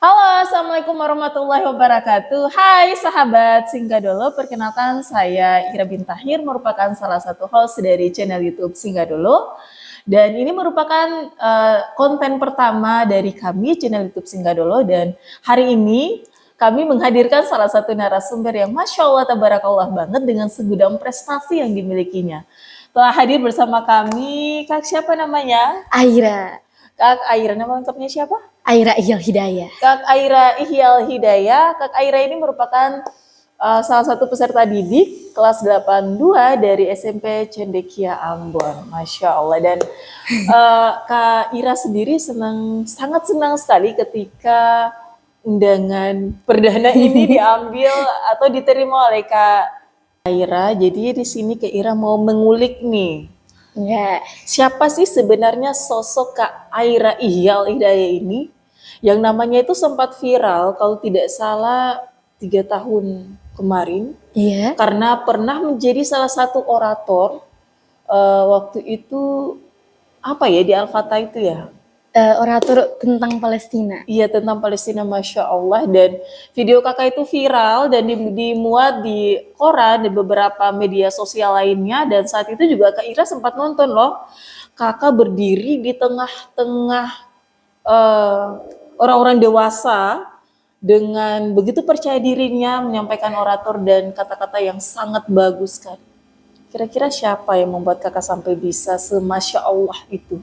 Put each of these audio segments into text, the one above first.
Halo, Assalamualaikum warahmatullahi wabarakatuh. Hai sahabat Singgadolo, perkenalkan saya Ira Bintahir, merupakan salah satu host dari channel YouTube Singgadolo. Dan ini merupakan konten pertama dari kami, channel YouTube Singgadolo. Dan hari ini kami menghadirkan salah satu narasumber yang Masya Allah, tabarakallah banget dengan segudang prestasi yang dimilikinya. Telah hadir bersama kami, Kak siapa namanya? Aira. Kak Aira, nama lengkapnya siapa? Aira Ihyal Hidayah. Kak Aira Ihyal Hidayah. Kak Aira ini merupakan salah satu peserta didik kelas 82 dari SMP Cendekia Ambon. Masya Allah. Dan Kak Ira sendiri sangat senang sekali ketika undangan perdana ini diambil atau diterima oleh Kak Aira. Jadi di sini Kak Ira mau mengulik nih. Ya. Siapa sih sebenarnya sosok Kak Aira Ihyal Hidayah ini? Yang namanya itu sempat viral kalau tidak salah 3 tahun kemarin. Iya. Karena pernah menjadi salah satu orator waktu itu apa ya di Al-Fatah itu ya? Orator tentang Palestina. Iya tentang Palestina, Masya Allah. Dan video kakak itu viral dan dimuat di koran dan beberapa media sosial lainnya. Dan saat itu juga Kak Ira sempat nonton loh. Kakak berdiri di tengah-tengah orang-orang dewasa dengan begitu percaya dirinya menyampaikan orator dan kata-kata yang sangat bagus kan. Kira-kira siapa yang membuat kakak sampai bisa semasya Allah itu?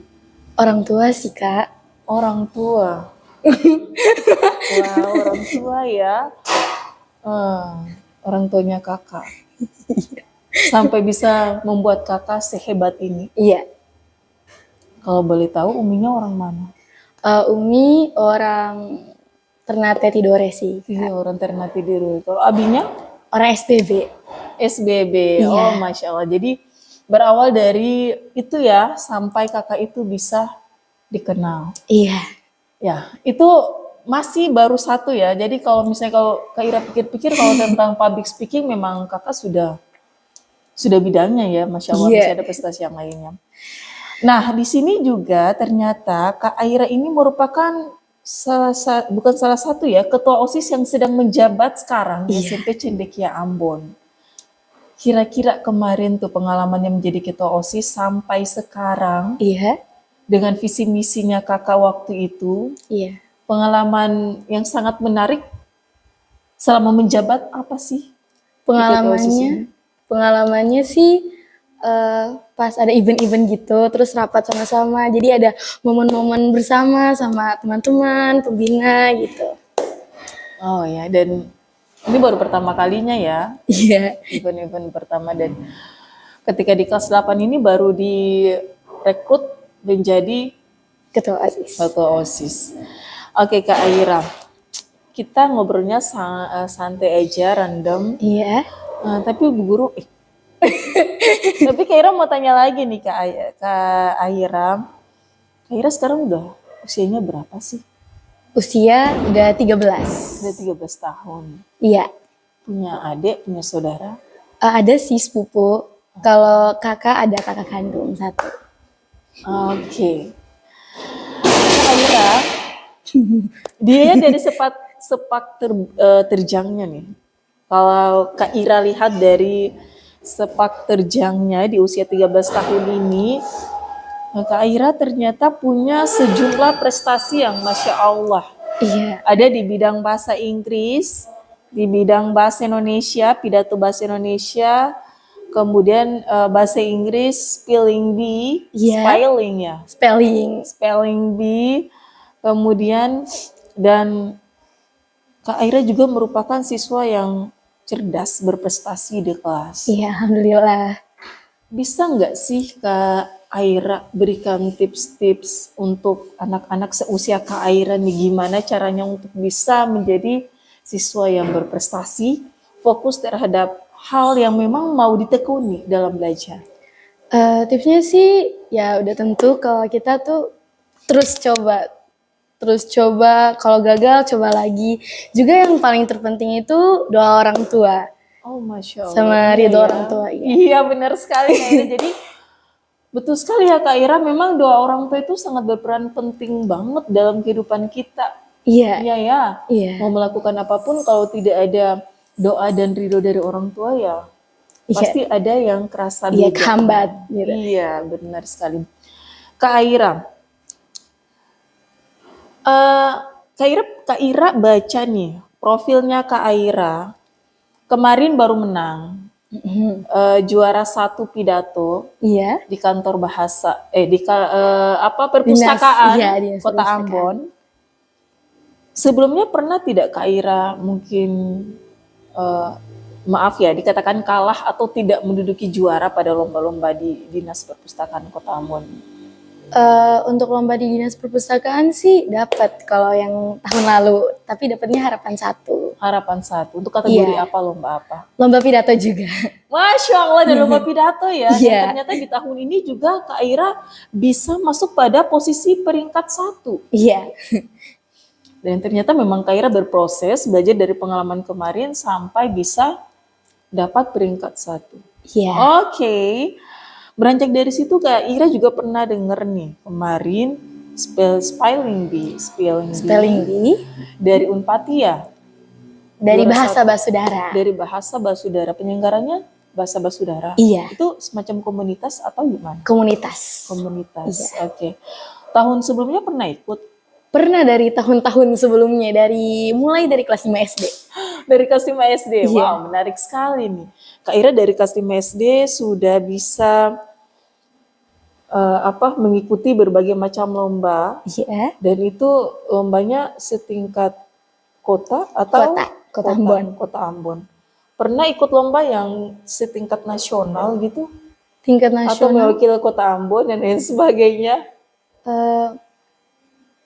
Orang tua sih, Kak. Orang tua. Wah, orang tua ya. Orang tuanya kakak. Sampai bisa membuat kakak sehebat ini. Iya. Kalau boleh tahu uminya orang mana? Umi orang Ternate Tidore sih. Iya, orang Ternate Tidore. Kalau abinya? Orang SBB. SBB. Iya. Oh, Masya Allah. Jadi berawal dari itu ya, sampai kakak itu bisa dikenal. Iya. Ya, itu masih baru satu ya. Jadi kalau misalnya kalau Kak Ira pikir-pikir kalau tentang public speaking memang kakak sudah bidangnya ya, Masya Allah. Iya. Masih ada prestasi yang lainnya. Nah, di sini juga ternyata Kak Aira ini merupakan bukan salah satu ya, ketua OSIS yang sedang menjabat sekarang di Iya. SMP Cendekia Ambon. Kira-kira kemarin tuh pengalamannya menjadi ketua OSIS sampai sekarang Iya. dengan visi misinya kakak waktu itu, Iya. pengalaman yang sangat menarik selama menjabat apa sih? Pengalamannya sih pas ada event-event gitu, terus rapat sama-sama. Jadi ada momen-momen bersama sama teman-teman, pembina gitu. Oh ya, dan ini baru pertama kalinya ya, Iya. event-event pertama, dan ketika di kelas 8 ini baru direkrut menjadi Ketua OSIS. ketua OSIS. Oke Kak Aira, kita ngobrolnya santai aja, random. Iya. Tapi Bu Guru, tapi Kak Aira mau tanya lagi nih Kak Aira. Kak Aira sekarang udah usianya berapa sih? Usia udah 13. Udah 13 tahun. Iya. Punya adik, punya saudara? Ada sih sepupu. Kalau kakak ada kakak kandung 1. Oke. Kak Aira, dia dari sepak terjangnya nih. Kalau Kak Ira lihat dari sepak terjangnya di usia 13 tahun ini, Kak Aira ternyata punya sejumlah prestasi yang Masya Allah. Iya. Ada di bidang bahasa Inggris, di bidang bahasa Indonesia, pidato bahasa Indonesia, kemudian bahasa Inggris, spelling bee, Iya. spelling bee, kemudian dan Kak Aira juga merupakan siswa yang cerdas, berprestasi di kelas. Iya, alhamdulillah. Bisa nggak sih Kak Aira berikan tips-tips untuk anak-anak seusia Kak Aira nih, gimana caranya untuk bisa menjadi siswa yang berprestasi, fokus terhadap hal yang memang mau ditekuni dalam belajar? Tipsnya sih ya udah tentu kalau kita tuh terus coba, kalau gagal coba lagi. Juga yang paling terpenting itu doa orang tua. Oh Masya Allah. Sama ridho orang tua. Iya benar sekali Kak Aira. Jadi betul sekali ya Kak Ira, memang doa orang tua itu sangat berperan penting banget dalam kehidupan kita. Iya, Iya ya, iya, mau melakukan apapun kalau tidak ada doa dan ridho dari orang tua ya iya, pasti ada yang kerasa iya beda. kehambat gitu. Iya, benar sekali. Kak Aira, eh Kak Ira baca nih profilnya Kak Aira. Kemarin baru menang Mhm. juara satu pidato Iya, di kantor bahasa apa dinas, iya perpustakaan dinas Kota perpustakaan. Ambon. Sebelumnya pernah tidak Kak Ira mungkin eh, maaf ya dikatakan kalah atau tidak menduduki juara pada lomba-lomba di Dinas Perpustakaan Kota Ambon? Untuk lomba di dinas perpustakaan sih dapat kalau yang tahun lalu, tapi dapatnya harapan 1. Harapan satu. Untuk kategori Iya, apa lomba apa? lomba pidato juga. Masya Allah ada lomba pidato ya. Dan Iya, ternyata di tahun ini juga Kak Ira bisa masuk pada posisi peringkat satu. iya, Dan ternyata memang Kak Ira berproses belajar dari pengalaman kemarin sampai bisa dapat peringkat satu. iya. Oke. Beranjak dari situ Kak Ira juga pernah denger nih kemarin spelling Spelling bee bee dari Unpati ya. dari Juara bahasa satu. Basudara. Dari bahasa Basudara, penyelenggaranya bahasa Basudara. Iya, Itu semacam komunitas atau gimana? komunitas. Komunitas. Oke. Tahun sebelumnya pernah ikut Pernah dari tahun-tahun sebelumnya, mulai dari kelas 5 SD. dari kelas 5 SD. Iya. Wow, menarik sekali nih. Kak Ira dari kelas 5 SD sudah bisa mengikuti berbagai macam lomba Iya, dan itu lombanya setingkat kota atau Kota Ambon. Kota Ambon. Pernah ikut lomba yang setingkat nasional gitu Tingkat atau nasional. mewakili Kota Ambon dan lain sebagainya? eh,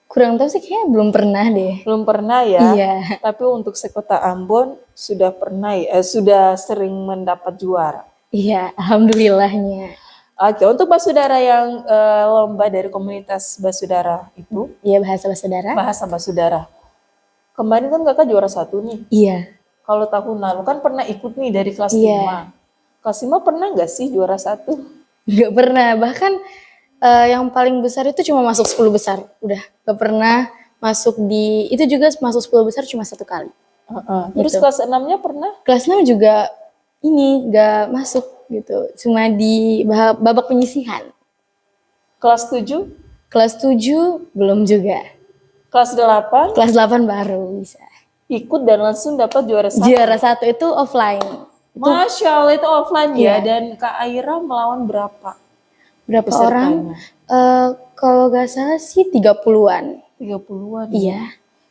kurang tahu sih kayaknya belum pernah deh. Belum pernah ya. Iya, Tapi untuk sekota Ambon sudah pernah ya, sudah sering mendapat juara. iya, alhamdulillahnya. Oke, untuk Basudara yang lomba dari komunitas Basudara itu, Iya, bahasa Basudara. bahasa Basudara. Kemarin kan kakak juara satu nih. Iya, Kalau tahun lalu kan pernah ikut nih dari kelas Iya. 5. Kelas 5 pernah nggak sih juara satu? nggak pernah. Bahkan yang paling besar itu cuma masuk 10 besar. Udah, nggak pernah masuk itu juga masuk 10 besar cuma 1 kali. Terus Gitu. kelas 6-nya pernah? Kelas 6 juga ini nggak masuk gitu. Cuma di babak penyisihan. Kelas 7? Kelas 7 belum juga. Kelas 8? Kelas 8 baru bisa. Ikut dan langsung dapat juara satu. Juara 1 itu offline. Masya Allah itu offline ya. Iya. Dan Kak Aira melawan berapa? Berapa Pesertanya? orang? Kalau nggak salah sih 30-an. 30-an. Iya.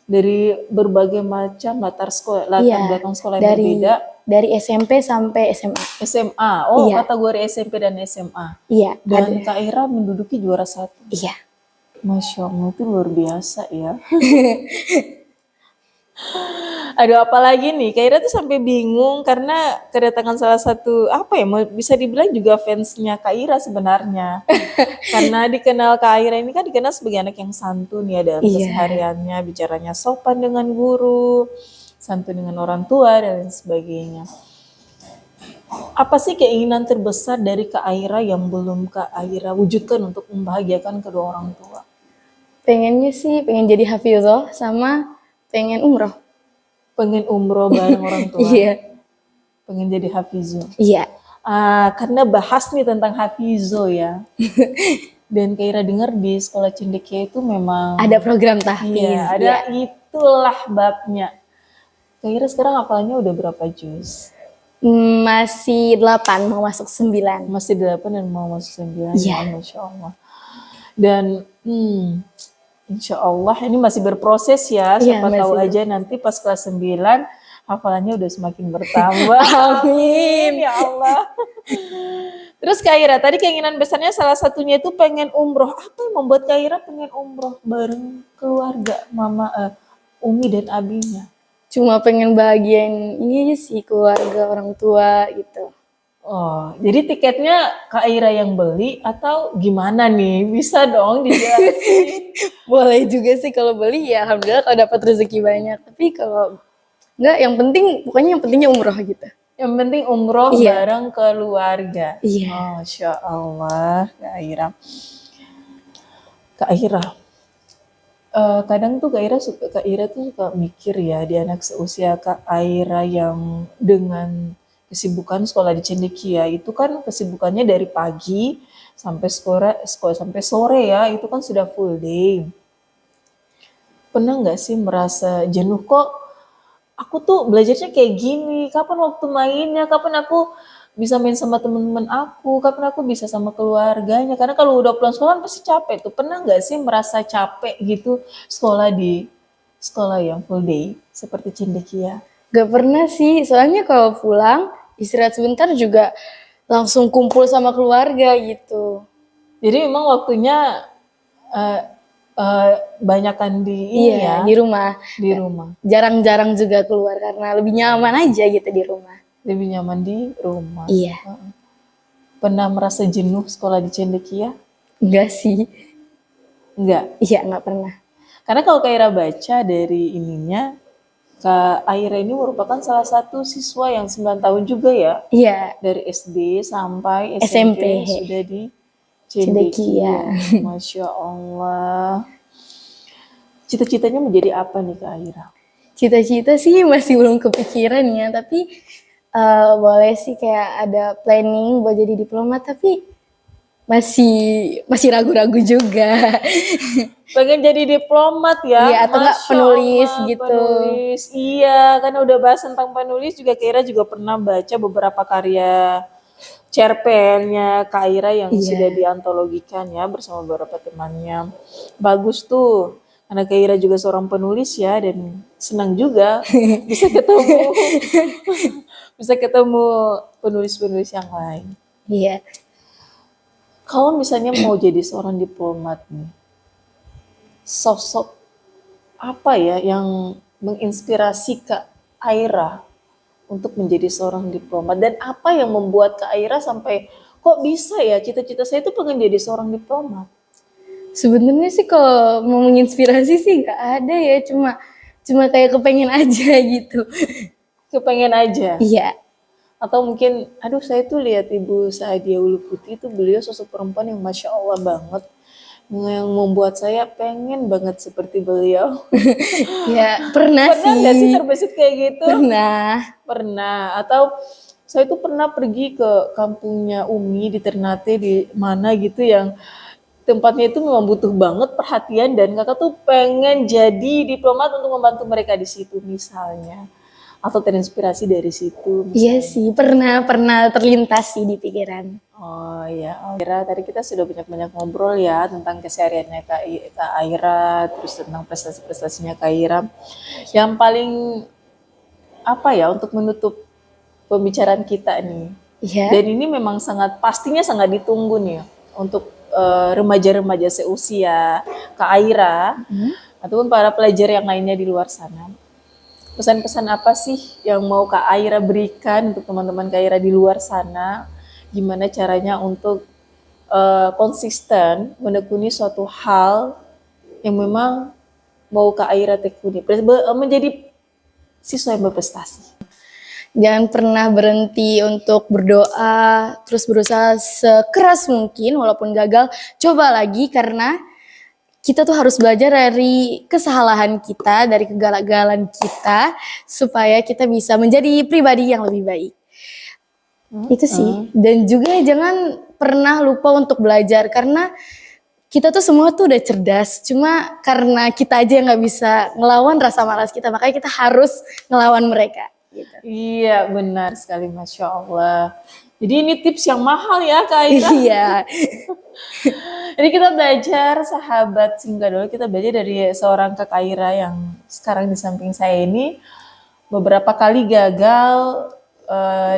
Dari berbagai macam latar Iya. belakang sekolah yang berbeda. Dari SMP sampai SMA. SMA. Oh, Iya. kategori SMP dan SMA. Iya, Dan ada. Kak Ira menduduki juara 1. Iya. Masya Allah itu luar biasa ya. Aduh apalagi nih, Kak Ira tuh sampai bingung karena kedatangan salah satu bisa dibilang juga fansnya Kak Ira sebenarnya. Karena dikenal Kak Ira ini kan dikenal sebagai anak yang santun ya dalam Iya. kesehariannya, bicaranya sopan dengan guru, santun dengan orang tua dan lain sebagainya. Apa sih keinginan terbesar dari Kak Aira yang belum Kak Aira wujudkan untuk membahagiakan kedua orang tua? Pengennya sih pengen jadi hafizah sama pengen umroh. Pengen umroh bareng orang tua, Iya. pengen jadi hafizo. Iya. Karena bahas nih tentang hafizo ya. Dan Kak Ira dengar di sekolah cendekia itu memang Ada program tahfiz. iya, ada itulah babnya. Kak Ira sekarang hafalannya udah berapa juz? Masih 8 mau masuk 9. Masih 8 dan mau masuk 9. Iya. Ya, Masya Allah. Dan Insya Allah ini masih berproses ya. Iya, Siapa tahu masih aja nanti pas kelas 9 hafalannya udah semakin bertambah. Amin. Ya Allah. Terus Kak Ira, tadi keinginan besarnya salah satunya itu pengen umroh. Apa yang membuat Kak Ira pengen umroh bareng keluarga Mama Umi dan abinya? Cuma pengen bahagiain ini aja sih keluarga orang tua gitu. Oh, jadi tiketnya Kak Ira yang beli atau gimana nih? Bisa dong dijelasin. Boleh juga sih kalau beli ya alhamdulillah kalau dapat rezeki banyak. Tapi kalau enggak yang pentingnya umroh gitu. Yang penting umroh Iya. bareng keluarga. Iya. Masya Allah, Kak Ira. Kak Ira, Kadang tuh Kak Ira tuh suka mikir ya, di anak seusia Kak Aira yang dengan kesibukan sekolah di Cendekia itu kan kesibukannya dari pagi sampai sampai sore ya, itu kan sudah full day. Pernah nggak sih merasa jenuh kok aku tuh belajarnya kayak gini, kapan waktu mainnya, kapan aku bisa main sama teman-teman aku, kapan aku bisa sama keluarganya. Karena kalau udah pulang sekolah kan pasti capek tuh. Pernah nggak sih merasa capek gitu sekolah di sekolah yang full day seperti Cendekia? Gak pernah sih, soalnya kalau pulang istirahat sebentar juga langsung kumpul sama keluarga gitu. Jadi memang waktunya eh, banyakan di ini Iya, ya, di rumah. di rumah. Jarang-jarang juga keluar karena lebih nyaman aja gitu di rumah. Lebih nyaman di rumah. Iya, Pernah merasa jenuh sekolah di Cendekia? enggak sih. Enggak. Iya, enggak pernah. Karena kalau Kak Ira baca dari ininya, Kak Aira ini merupakan salah satu siswa yang 9 tahun juga ya. Iya, Dari SD sampai SMP. SMP sudah di Cendekia. Cendekia. Masya Allah. Cita-citanya menjadi apa nih Kak Aira? Cita-cita sih masih belum kepikiran ya, tapi boleh sih kayak ada planning buat jadi diplomat, tapi masih ragu-ragu juga. Pengen jadi diplomat ya? Iya, atau enggak Masya penulis Allah, gitu. penulis. Iya, karena udah bahas tentang penulis juga Kak Ira juga pernah baca beberapa karya cerpennya Kak Ira yang sudah Iya. diantologikan ya bersama beberapa temannya. Bagus tuh. Karena Kak Ira juga seorang penulis ya dan senang juga bisa ketemu bisa ketemu penulis-penulis yang lain. Iya. Kalau misalnya mau jadi seorang diplomat nih, sosok apa ya yang menginspirasi Kak Aira untuk menjadi seorang diplomat dan apa yang membuat Kak Aira sampai kok bisa ya cita-cita saya itu pengen jadi seorang diplomat. Sebenarnya sih kalau mau menginspirasi sih nggak ada ya, cuma kayak kepengen aja gitu. Kepengen aja. Iya. Atau mungkin, aduh saya tuh lihat Ibu Saadia Ulu Putih itu beliau sosok perempuan yang Masya Allah banget. Yang membuat saya pengen banget seperti beliau. Ya, pernah Pernah nggak sih sih. terbesit kayak gitu? Pernah. Pernah. Atau saya tuh pernah pergi ke kampungnya Umi di Ternate di mana gitu yang tempatnya itu memang butuh banget perhatian dan kakak tuh pengen jadi diplomat untuk membantu mereka di situ misalnya. Atau terinspirasi dari situ Iya misalnya. sih, pernah terlintas sih di pikiran. Oh iya, Aira tadi kita sudah banyak-banyak ngobrol ya tentang kesehariannya Kak Aira, terus tentang prestasi-prestasinya Kak Aira. Yang paling apa ya untuk menutup pembicaraan kita nih. Iya. Dan ini memang pastinya sangat ditunggu nih untuk remaja-remaja seusia Kak Aira ataupun para pelajar yang lainnya di luar sana. Pesan-pesan apa sih yang mau Kak Aira berikan untuk teman-teman Kak Aira di luar sana? Gimana caranya untuk konsisten menekuni suatu hal yang memang mau Kak Aira tekuni, menjadi siswa yang berprestasi. Jangan pernah berhenti untuk berdoa, terus berusaha sekeras mungkin walaupun gagal, coba lagi karena kita tuh harus belajar dari kesalahan kita, dari kegagalan kita supaya kita bisa menjadi pribadi yang lebih baik. Itu sih. Dan juga jangan pernah lupa untuk belajar karena kita tuh semua tuh udah cerdas, cuma karena kita aja yang nggak bisa ngelawan rasa malas kita, makanya kita harus ngelawan mereka. Gitu. Iya, benar sekali, Masya Allah. Jadi ini tips yang mahal ya, Kak Aira. Iya. Jadi kita belajar, sahabat singgah dulu, kita belajar dari seorang Kak Aira yang sekarang di samping saya ini beberapa kali gagal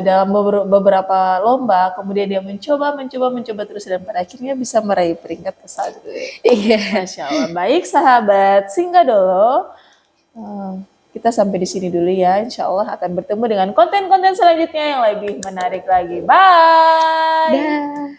dalam beberapa lomba, kemudian dia mencoba terus dan pada akhirnya bisa meraih peringkat ke-1. Iya. Masya Allah. Baik, sahabat singgah dulu. Kita sampai di sini dulu ya. Insya Allah akan bertemu dengan konten-konten selanjutnya yang lebih menarik lagi. Bye. Dah.